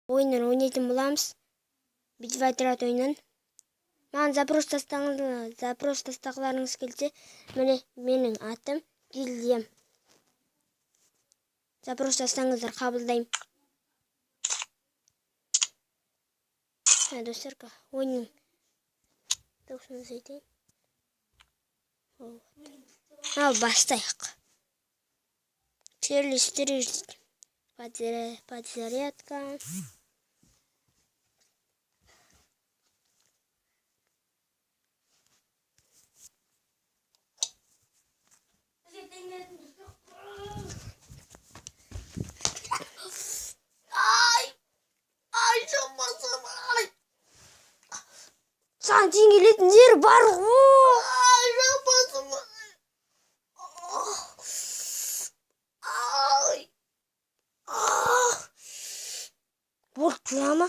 ойындар ойнайтын боламыз. Битвайтрат ойынын. Маған запрос тастағыларыңыз келсе, міне менің атым гильдиям. Запрос тастаңыздар, қабылдаймын. Достар, ойынның дауысымыз айтайын. Ал бастайық. Черлистер подзарядка. Саған дейін келетін жер бар ғой. Болды, лама.